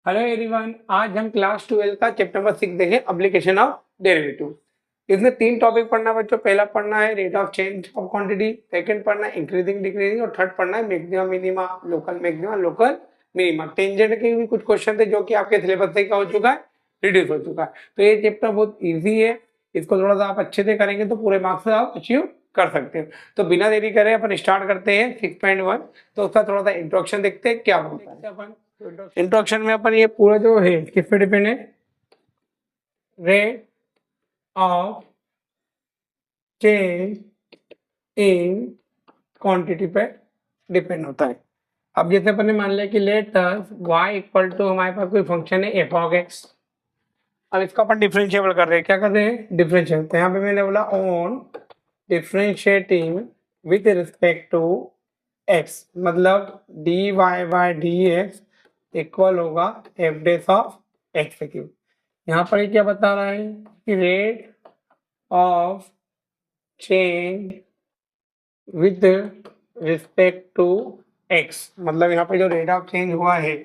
Hello everyone, आज हम class 12 का चैप्टर नंबर 6 देखें एप्लीकेशन ऑफ डेरिवेटिव। इसमें 3 टॉपिक पढ़ना है बच्चों। पहला पढ़ना है rate of change of quantity, second पढ़ना है इंक्रीजिंग डिक्रीजिंग और थर्ड पढ़ना है maximum minima, local maxima, local minima. Tangent के भी कुछ क्वेश्चन थे जो कि आपके सिलेबस से क्या हो चुका है, रिड्यूस हो चुका है। तो ये चैप्टर बहुत ईजी है, इसको थोड़ा सा आप अच्छे से करेंगे तो पूरे मार्क्स आप अचीव कर सकते हो। तो बिना देरी करे अपन स्टार्ट करते हैं 6.1। तो उसका थोड़ा सा इंट्रोडक्शन देखते हैं क्या होता है अपन। इंट्रोडक्शन में अपन ये पूरा जो है किस पे डिपेंड है, rate of change in quantity पे डिपेंड होता है। अब जैसे अपन ने मान लिया कि let us y equal to हमारे पास कोई फंक्शन है f ऑफ x। अब इसका अपन डिफरेंशिएबल कर रहे हैं, क्या कर रहे हैं, डिफरेंशिएट। तो यहाँ पे मैंने बोला on differentiating with respect to x, मतलब dy बाय dx इक्वल होगा f dash of x cube. यहाँ पर क्या बता रहा है कि rate of change with respect to x, मतलब यहाँ पे जो रेट ऑफ चेंज हुआ है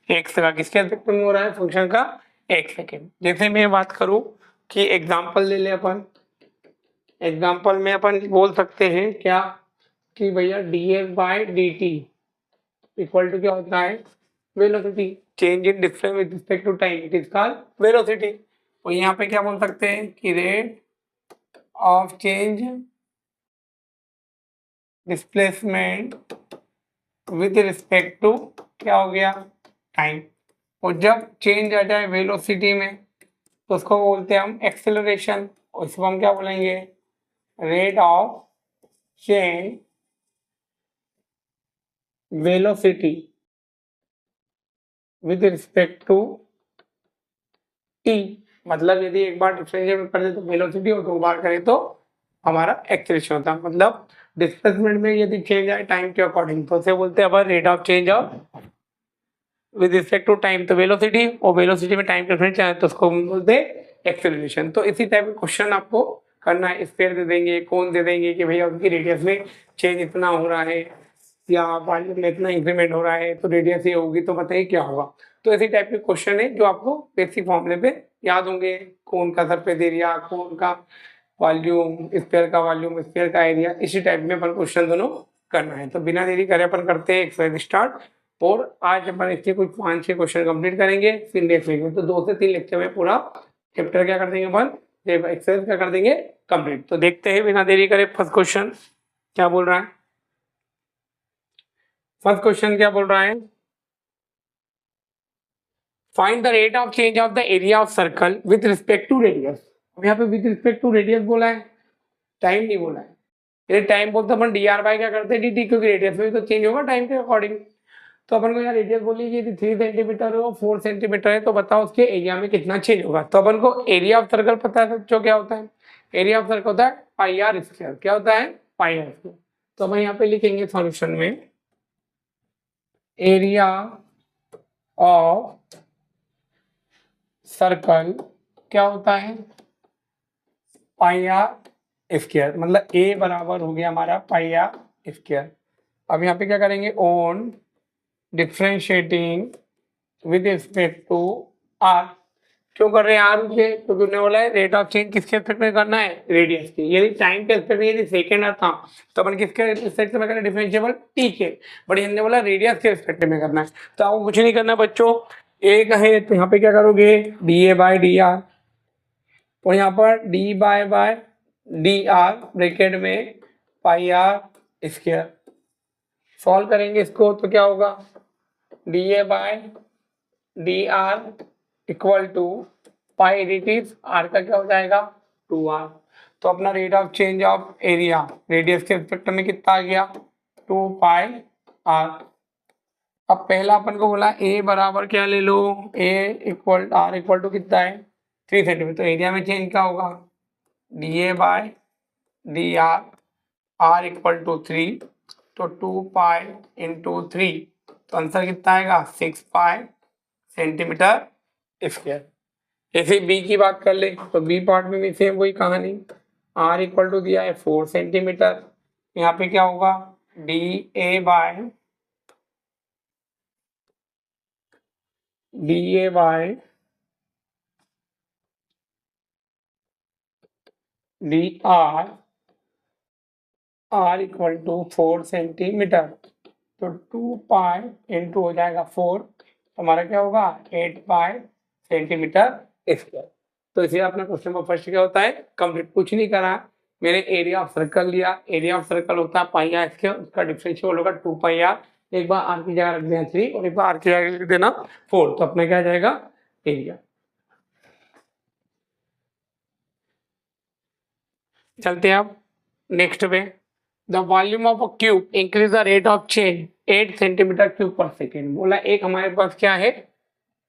एक्स का, किसके रिस्पेक्ट में हो रहा है, फंक्शन का एक्स सेकेंड। जैसे मैं बात करूँ कि एग्जांपल ले ले अपन, एग्जांपल में अपन बोल सकते हैं क्या कि भैया d f by d t equal to क्या होता है, velocity. Change in difference with respect to time, it is called velocity. और यहाँ पे क्या बोल सकते हैं कि rate of change displacement with respect to क्या हो गया, टाइम। और जब चेंज आ जाए वेलोसिटी में तो उसको बोलते हैं हम एक्सेलरेशन, और इसको हम क्या बोलेंगे, rate of change velocity with respect to t. मतलब यदि एक बार डिफरेंशिएट कर दे तो वेलोसिटी और 2 बार करें तो हमारा एक्सेलरेशन होता है। मतलब डिस्प्लेसमेंट में यदि चेंज आए टाइम के अकॉर्डिंग तो उसे बोलते हैं अपन rate of change of with respect to time, तो वेलोसिटी, और वेलोसिटी में टाइम के डिफरेंस आए तो उसको बोलते हैं एक्सेलरेशन। तो इसी टाइप का क्वेश्चन आपको करना है। स्फीयर दे देंगे, कौन दे देंगे कि भैया उनकी रेडियस में चेंज इतना हो रहा है या वॉल्यूम में इतना इंक्रीमेंट हो रहा है तो रेडियस ये होगी, तो बताइए क्या होगा। तो इसी टाइप के क्वेश्चन है जो आपको बेसिक फॉर्मूले पे याद होंगे। कौन का सरफेस एरिया, कौन का वॉल्यूम, स्फीयर का वॉल्यूम, स्फीयर का एरिया, इसी टाइप में अपन क्वेश्चन दोनों करना है। तो बिना देरी करे अपन करते हैं एक्सरसाइज स्टार्ट। और आज अपन इसके कुछ 5-6 क्वेश्चन कंप्लीट करेंगे, फिर नेक्स्ट वीक में तो 2 से 3 लेक्चर में पूरा चैप्टर क्या कर देंगे अपन, एक्सरसाइज क्या कर देंगे कंप्लीट। तो देखते हैं बिना देरी करे फर्स्ट क्वेश्चन क्या बोल रहा है। फर्स्ट क्वेश्चन क्या बोल रहा है, find the rate of change of the area of circle with respect to radius. अब यहाँ पे विद रिस्पेक्ट टू रेडियस बोला है, टाइम नहीं बोला है। यदि टाइम बोलते अपन डी आर बाई क्या करते हैं डी टी, क्योंकि रेडियस में भी तो चेंज होगा टाइम के अकॉर्डिंग। तो अपन को यहाँ रेडियस बोली कि 3 सेंटीमीटर हो, 4 सेंटीमीटर है, तो बताओ उसके एरिया में कितना चेंज होगा। तो अपन को एरिया ऑफ सर्कल पता है बच्चों क्या होता है, एरिया ऑफ सर्कल होता है पाई आर स्क्वायर। क्या होता है, पाई आर स्क्वायर। तो अपन यहाँ पे लिखेंगे सॉल्यूशन में एरिया ऑफ सर्कल क्या होता है, पाई आर स्क्वायर, मतलब ए बराबर हो गया हमारा पाई आर स्क्वायर। अब यहाँ पे क्या करेंगे, on differentiating with respect to r. क्यों कर रहे हैं आर के, क्योंकि उन्होंने बोला है रेट ऑफ चेंज किसके रिस्पेक्ट में करना है, रेडियस के। यदि टाइम के रिस्पेक्ट में, यदि सेकंड आता तो अपन किसके रिस्पेक्ट में करें, डिफरेंशिएबल टी के। बट हमने बोला रेडियस के रिस्पेक्ट में करना है। तो आपको कुछ नहीं करना बच्चों, एक है तो यहाँ पे क्या करोगे d A by d r, और यहाँ पर d by d r bracket में पाई आर स्क्वायर। सॉल्व करेंगे इसको तो क्या होगा, d A by d r equal to pi additive r का क्या हो जाएगा 2r। तो अपना rate of change of area radius के रिस्पेक्ट में कितना आ गया 2 पाई आर। अब पहला अपन को बोला ए बराबर क्या ले लो, ए इक्वल आर इक्वल टू कितना है 3 सेंटीमीटर। तो एरिया में चेंज क्या होगा, d A by d r, r equal to 3, तो 2 पाई इंटू 3, तो आंसर कितना आएगा 6 पाई सेंटीमीटर स्क्वायर। ऐसे बी की बात कर ले तो बी पार्ट में भी सेम वही कहानी, आर इक्वल टू दिया है 4 सेंटीमीटर। यहाँ पे क्या होगा d A by dA by dr r equal to 4 centimetre. तो 2 पाई इंटू हो जाएगा 4, हमारा क्या होगा 8 पाई सेंटीमीटर स्क्वायर। तो इसे अपना क्वेश्चन नंबर फर्स्ट क्या होता है कंप्लीट, कुछ नहीं करा, मैंने एरिया ऑफ सर्कल लिया, एरिया ऑफ सर्कल होता है पाई आर स्क्वायर, उसका डिफरेंशियल होगा 2 पाई आर, एक बार आर की जगह रख देना 3 और एक बार आर की जगह रख देना 4, तो अपना क्या जाएगा एरिया। चलते हैं अब नेक्स्ट पे, the volume of a cube increase the rate of change 8 centimetre cube पर सेकेंड। बोला एक हमारे पास क्या है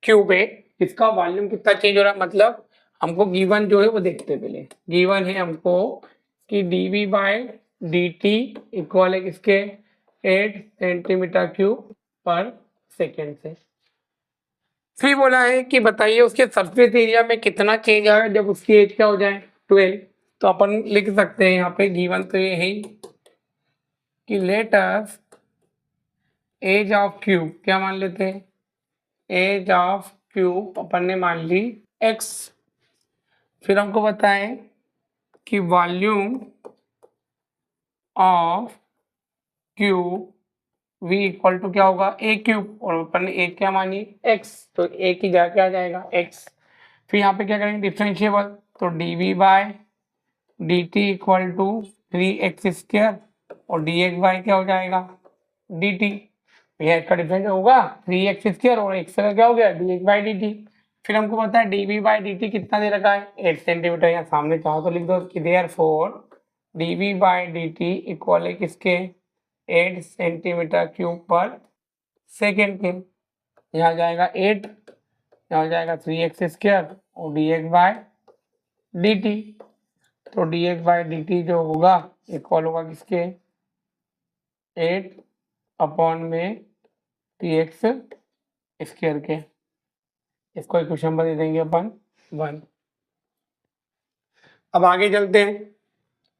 क्यूब है, इसका वॉल्यूम कितना चेंज हो रहा है, मतलब हमको गिवन जो है वो देखते हैं पहले, गिवन है हमको कि dv बाय dt इक्वल है किसके 8 सेंटीमीटर क्यूब पर सेकेंड से। फिर बोला है कि बताइए उसके सरफेस एरिया में कितना चेंज आएगा जब उसकी एज क्या हो जाए 12। तो अपन लिख सकते हैं यहाँ पे गिवन तो ये है कि let us edge of cube क्या मान लेते हैं, एज ऑफ क्यूब अपन ने मान ली x। फिर हमको बताएं कि volume of cube v equal to क्या होगा a क्यूब, और अपन ने a क्या मानी x, तो a की जगह क्या आ जाएगा x। फिर यहाँ पे क्या करेंगे डिफरेंशिएबल, तो dv by dt equal to 3x square और dx बाय क्या हो जाएगा dt, भैया इसका डिफरेंस होगा 3x स्क्वायर और x का क्या हो गया dx बाय dt। फिर हमको पता है dv बाय dt कितना दे रखा है 8 सेंटीमीटर, या सामने चाहो तो लिख दो कि therefore dv by dt equal है किसके 8 सेंटीमीटर क्यूब पर सेकेंड के। यहाँ जाएगा 8, यहाँ हो जाएगा 3x स्क्वायर और dx बाय dt, तो dx बाय dt जो होगा इक्वल होगा किसके 8 अपॉन में 3x स्क्वायर के। इसको इक्वेशन नंबर दे देंगे अपन 1। अब आगे चलते हैं,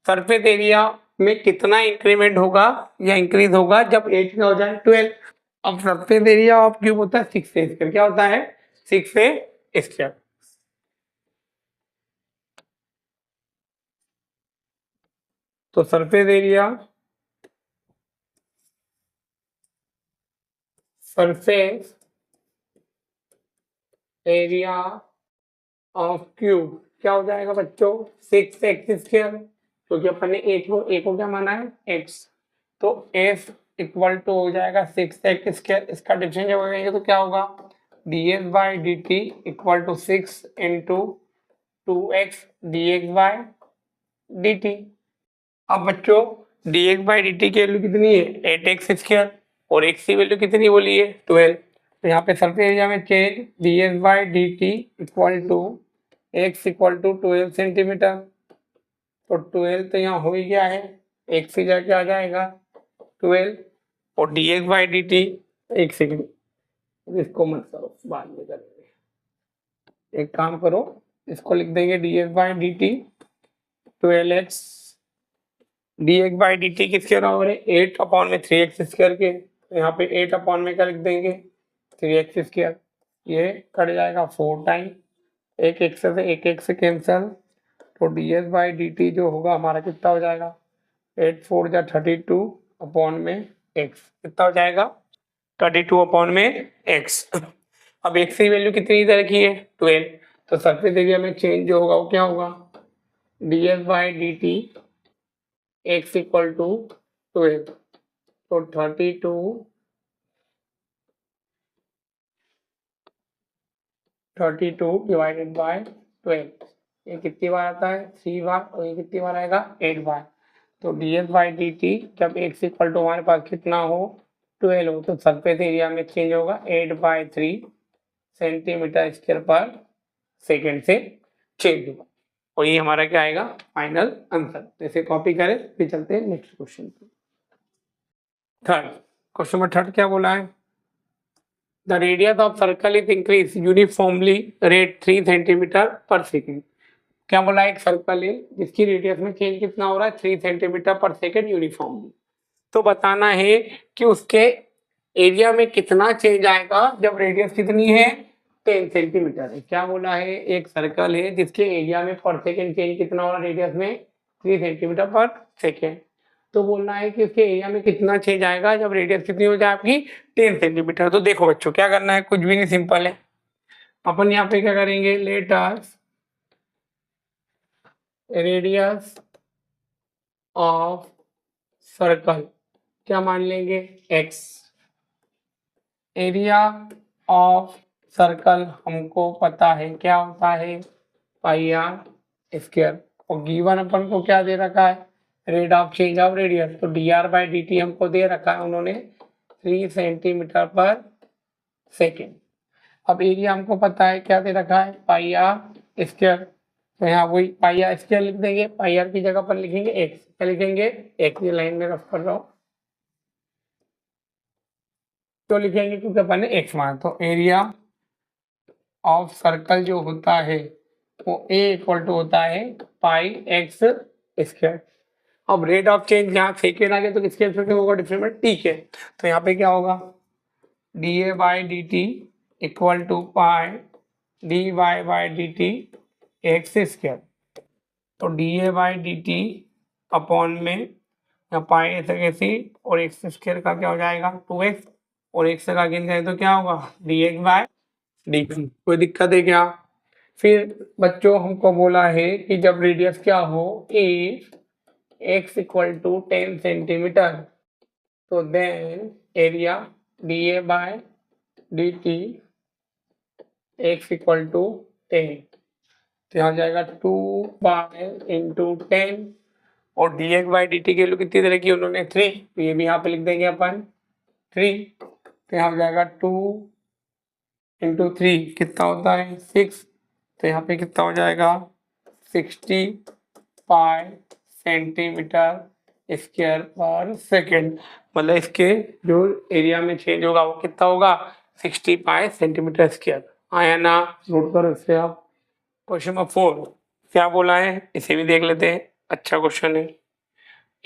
सरफेस एरिया में कितना इंक्रीमेंट होगा या इंक्रीज होगा जब एज क्या हो जाए 12। अब सरफेस एरिया ऑफ क्यूब होता है 6 स्क्वायर, क्या होता है 6 स्क्वायर। तो सरफेस एरिया ऑफ क्यूब क्या हो जाएगा बच्चों 6x स्क्वायर, क्योंकि अपन ने a को क्या माना है x, तो f इक्वल टू हो जाएगा 6x स्क्वायर, इसका डिफरेंस जब करेंगे तो क्या होगा ds by dt equal to 6 into 2x dx by dt। अब बच्चों dx बाय dt की वैल्यू कितनी है 8x स्क्वायर और x की वैल्यू कितनी बोली है 12। तो यहाँ पे सरफेस एरिया में change ds by dt equal to x equal to 12 centimetre, तो 12 तो यहाँ हो ही गया है, x से जाके आ जाएगा 12 और dx बाय dt। एक सेकेंड इसको मत करो बाद में करेंगे, एक काम करो इसको लिख देंगे ds by dt 12x, dx by dt किसके बराबर है 8 अपॉन में 3x स्क्वायर के, तो यहाँ पे 8 अपॉन में क्या लिख देंगे 3x स्क्वायर, ये कट जाएगा 4 टाइम, एक x से एक x से कैंसल, तो ds बाई dt जो होगा हमारा कितना हो जाएगा 8 4 जा 32 अपॉन में x, कितना हो जाएगा 32 अपॉन में x। अब x की वैल्यू कितनी इधर की है 12, तो सरफेस एरिया में चेंज जो होगा वो क्या होगा ds by dt x equal to 12, तो 32 डिवाइडेड बाय 12, ये कितनी बार आता है 3 बार और ये कितनी बार आएगा 8 बार। तो ds बाई डी टी जब x इक्वल टू हमारे पास कितना हो 12 हो, तो सरफेस एरिया में चेंज होगा 8/3 सेंटीमीटर स्क्वायर पर सेकेंड से चेंज होगा, और ये हमारा क्या आएगा फाइनल आंसर। जैसे कॉपी करें फिर चलते हैं नेक्स्ट क्वेश्चन पे। थर्ड क्वेश्चन नंबर थर्ड क्या बोला है, the radius of circle is increase uniformly rate 3 centimetre पर सेकेंड। क्या बोला एक सर्कल है जिसकी रेडियस में चेंज कितना हो रहा है 3 सेंटीमीटर पर सेकेंड यूनिफॉर्मली, तो बताना है कि उसके एरिया में कितना चेंज आएगा जब रेडियस कितनी है 10 सेंटीमीटर है। क्या बोला है, एक सर्कल है जिसके एरिया में पर सेकेंड चेंज कितना हो रहा है, रेडियस में 3 सेंटीमीटर पर सेकेंड। तो बोलना है कि उसके एरिया में कितना चेंज आएगा जब रेडियस कितनी हो जाए आपकी 10 सेंटीमीटर। तो देखो बच्चों क्या करना है, कुछ भी नहीं, सिंपल है। अपन यहाँ पे क्या करेंगे, let us radius of circle क्या मान लेंगे, x। एरिया ऑफ सर्कल हमको पता है क्या होता है, पाई आर स्क्वायर। और गिवन अपन को क्या दे रखा है, rate of change of radius. तो d r by d t हमको दे रखा है उन्होंने 3 सेंटीमीटर पर सेकेंड। अब एरिया हमको पता है क्या दे रखा है, पाई आर स्क्वायर। तो यहाँ वही पाई आर स्क्वायर लिख देंगे, पाई आर की जगह पर लिखेंगे एक्स। क्या लिखेंगे, एक्स। ये लाइन में रफ कर रहा हूँ, तो लिखेंगे क्योंकि अपन ने एक्स माना। तो एरिया ऑफ सर्कल जो होता है वो ए इक्वल टू होता है पाई एक्स स्क्वायर। अब रेट ऑफ चेंज यहाँ सेकेंड आ गया तो किसके रिस्पेक्ट में होगा, डिफरेंट, ठीक है। तो यहाँ पे क्या होगा, d A by d t equal to pi d y by d t x square. तो d A by d t upon में या पाई ऐसे और एक्स स्क्वायर का क्या हो जाएगा 2x, और एक्स का गेन करें तो क्या होगा d x by d t. कोई दिक्कत है क्या। फिर बच्चों हमको बोला है कि जब रेडियस क्या हो, if x equal to 10 centimetre, तो then area d A by d t x equal to 10। तो यहाँ जाएगा 2 बाय इंटू 10, और d x by d t की वैल्यू कितनी तरह की उन्होंने 3, तो ये भी यहाँ पे लिख देंगे अपन 3। तो यहाँ हो जाएगा 2 इंटू 3 कितना होता है 6। तो यहाँ पे कितना हो जाएगा 65 सेंटीमीटर स्क्वायर पर सेकेंड। मतलब इसके जो एरिया में चेंज होगा वो कितना होगा 65 सेंटीमीटर स्क्वायर। आया ना, नोट करो इससे आप। क्वेश्चन नंबर 4 क्या बोला है, इसे भी देख लेते हैं, अच्छा क्वेश्चन है।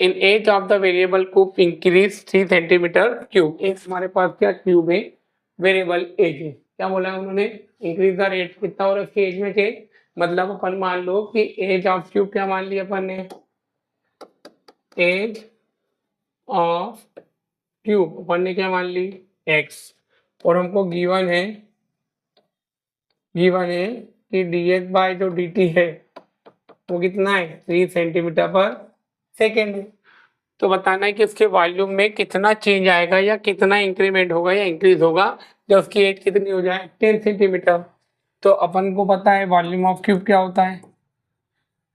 In edge of the variable cube increase 3 centimetre cube. एक हमारे पास क्या क्यूब है, वेरिएबल एज है। क्या बोला है उन्होंने, इंक्रीज द रेट, कितना हो रहा है उसकी एज में चेंज। मतलब अपन मान लो कि एज ऑफ क्यूब क्या मान लिया अपन ने, एज ऑफ क्यूब अपन ने क्या मान ली x। और हमको गिवन है कि dx बाय जो dt है वो कितना है 3 सेंटीमीटर पर सेकेंड है। तो बताना है कि उसके वॉल्यूम में कितना चेंज आएगा या कितना इंक्रीमेंट होगा या इंक्रीज होगा जब उसकी एज कितनी हो जाए 10 सेंटीमीटर। तो अपन को पता है वॉल्यूम ऑफ क्यूब क्या होता है,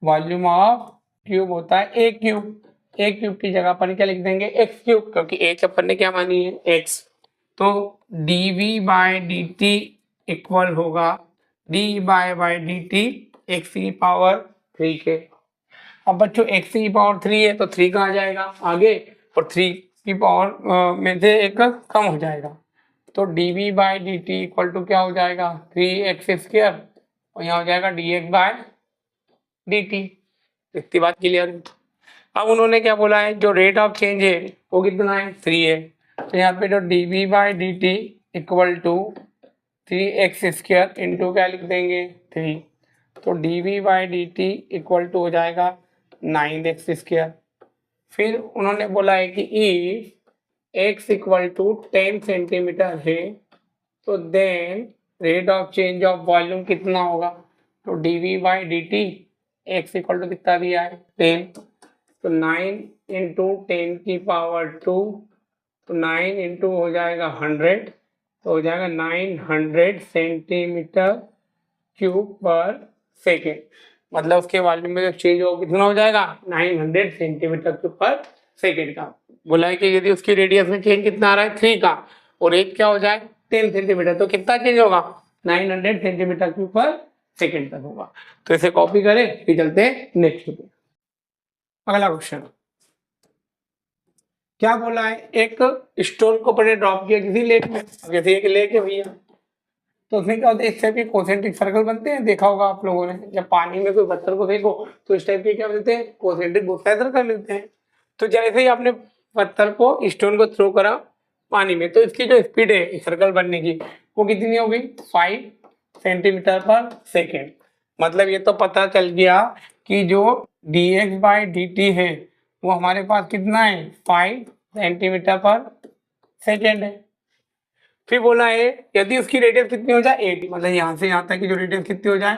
वॉल्यूम ऑफ क्यूब होता है ए क्यूब। ए क्यूब की जगह अपन क्या लिख देंगे एक्स क्यूब, क्योंकि एच अपन ने क्या मानी है एक्स। तो d v by d t equal होगा d by d t x की पावर 3 के। अब बच्चों एक्स की पावर 3 है तो 3 कहाँ जाएगा आगे, और 3 की पावर में से एक कम हो जाएगा। तो d v by d t equal to क्या हो जाएगा 3x स्क्वायर, और यहाँ हो जाएगा d x by d t. इतनी बात क्लियर है। अब उन्होंने क्या बोला है, जो रेट ऑफ चेंज है वो कितना है 3 है। तो यहाँ पे जो d v by d t equal to 3x square into क्या लिख देंगे 3। तो d v by d t equal to हो जाएगा 9x स्क्वायर। फिर उन्होंने बोला है कि if x equal to 10 centimetre है तो then rate of change of volume कितना होगा। तो d v by d t x equal to कितना दिया है 10। तो 9 इंटू 10 की पावर 2, तो 9 इंटू हो जाएगा 100, तो हो जाएगा 900 सेंटीमीटर क्यूब पर सेकेंड। मतलब उसके वॉल्यूम में जो चेंज होगा कितना हो जाएगा 900 सेंटीमीटर क्यूब पर सेकेंड का। बोला है कि यदि उसकी रेडियस में चेंज कितना आ रहा है 3 का, और एज क्या हो जाए 10 सेंटीमीटर, तो कितना चेंज होगा 900 सेंटीमीटर क्यूब पर सेकेंड तक होगा। तो इसे कॉपी करें फिर चलते हैं नेक्स्ट पे। अगला क्वेश्चन क्या बोला है, एक स्टोन को पहले ड्रॉप किया किसी लेक में, जैसे एक लेक है भैया, तो उसमें क्या होता है इस टाइप के कॉन्सेंट्रिक सर्कल बनते हैं, देखा होगा आप लोगों ने। जब पानी में कोई पत्थर को फेंको तो इस टाइप के क्या मिलते हैं कॉन्सेंट्रिक गोसाई सर्कल मिलते हैं। तो जैसे ही आपने पत्थर को स्टोन को थ्रो करा पानी में, तो इसकी जो स्पीड है सर्कल बनने की वो कितनी हो गई 5 सेंटीमीटर पर सेकेंड। मतलब ये तो पता चल गया कि जो dx बाई dt है वो हमारे पास कितना है 5 सेंटीमीटर पर सेकेंड है। फिर बोला है यदि उसकी रेडियस कितनी हो जाए 8, मतलब यहाँ से यहाँ तक की जो रेडियस कितनी हो जाए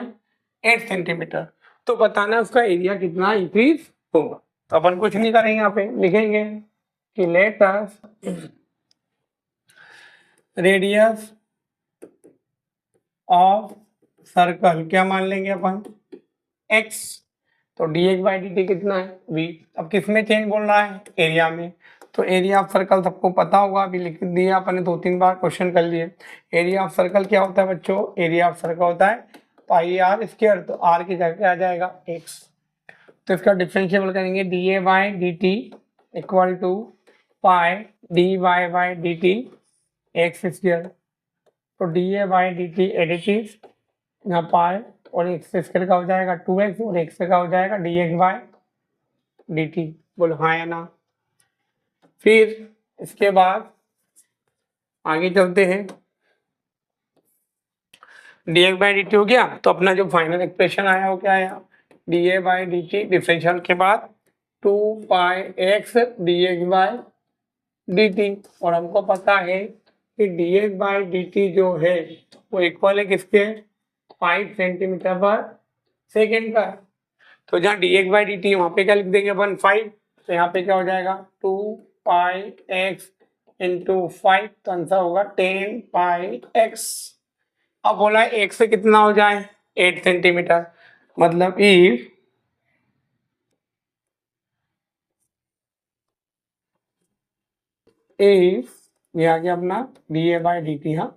8 सेंटीमीटर, तो बताना उसका एरिया कितना इंक्रीज होगा। तो अपन कुछ नहीं करेंगे, यहाँ पे लिखेंगे कि let us radius of circle क्या मान लेंगे अपन x, तो dx बाई dt कितना है v। अब किस में चेंज बोल रहा है एरिया में, तो एरिया ऑफ सर्कल सबको पता होगा, अभी लिख दिया अपन ने 2-3 बार क्वेश्चन कर लिए। एरिया ऑफ सर्कल क्या होता है बच्चों, एरिया ऑफ सर्कल होता है पाई आर स्क्वायर, तो r की जगह आ जाएगा x। तो इसका डिफरेंशियल करेंगे dA by dt equal to pi dy by dt x square. तो dA बाई dt एडिटिव यहाँ पाई और एक्स स्क्वायर का हो जाएगा 2x और x का हो जाएगा dx बाई dt। बोलो हाँ या ना। फिर इसके बाद आगे चलते हैं, dx बाई dt हो गया, तो अपना जो फाइनल एक्सप्रेशन आया वो क्या आया dA बाई dt डिफरेंशियल के बाद 2 पाई x dx बाई dt। और हमको पता है कि dx बाई dt जो है वो इक्वल है किसके 5 सेंटीमीटर पर सेकेंड का। तो जहाँ dx बाई dt वहाँ पे क्या लिख देंगे अपन 5, तो यहाँ पे क्या हो जाएगा 2 पाई x इंटू 5, तो आंसर होगा 10 पाई x। अब बोला है x से कितना हो जाए 8 सेंटीमीटर, मतलब इफ ये आ गया अपना dA बाई dt। हाँ,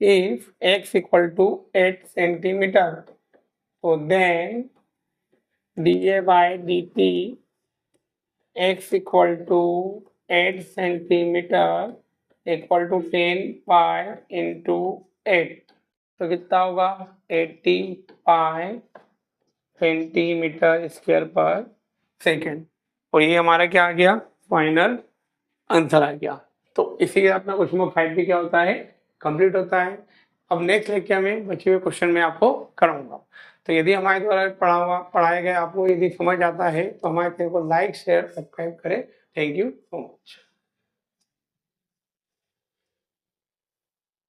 if x equal to 8 centimetre, तो then dA by dt x equal to 8 centimetre equal to 10 pi into 8, तो कितना होगा 80 पाई सेंटीमीटर स्क्वायर पर सेकेंड। और ये हमारा क्या आ गया फाइनल आंसर आ गया। तो इसी के अपना क्वेश्चन नंबर 5 भी क्या होता है कंप्लीट होता है। अब नेक्स्ट लेक्चर में बचे हुए क्वेश्चन में आपको कराऊंगा। तो यदि हमारे द्वारा पढ़ाया गया आपको यदि समझ आता है तो हमारे चैनल को लाइक शेयर सब्सक्राइब करें। Thank you so much.